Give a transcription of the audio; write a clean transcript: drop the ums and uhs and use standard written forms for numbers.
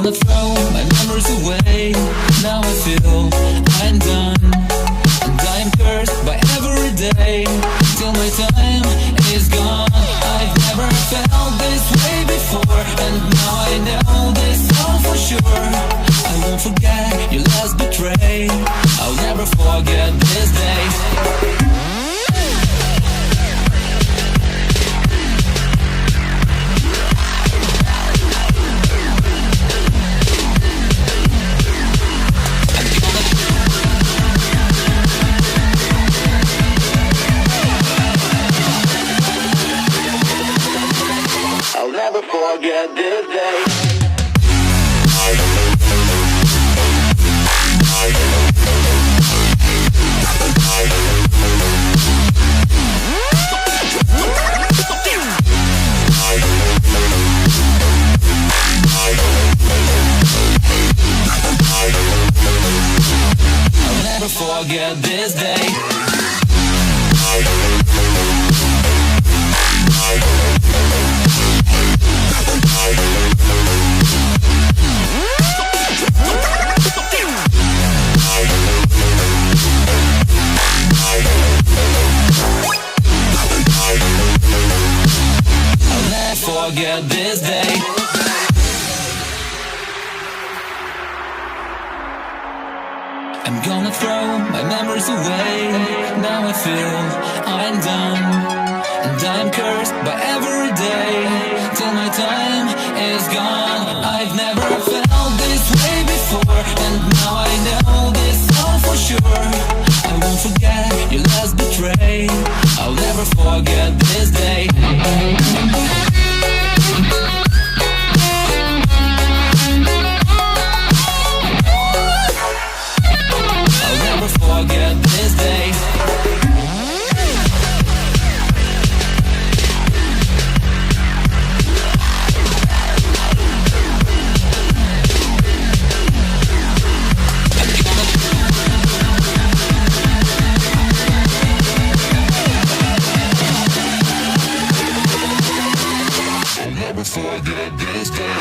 gonna throw my memories away. Now I feel I'm done, and I am cursed by every day till my time is gone. I've never felt this way before, and now I know this all for sure. I won't forget your last betray. I'll never forget this day. I'll never forget this day. I'll never forget this day. I'll never forget this day. I'm gonna throw my memories away. Now I feel I'm done, and I'm cursed by every day till my time is gone. I've never felt this way before, and now I know this all for sure. I won't forget your last betray. I'll never forget this day. I'll never forget this day. I'll never forget this day.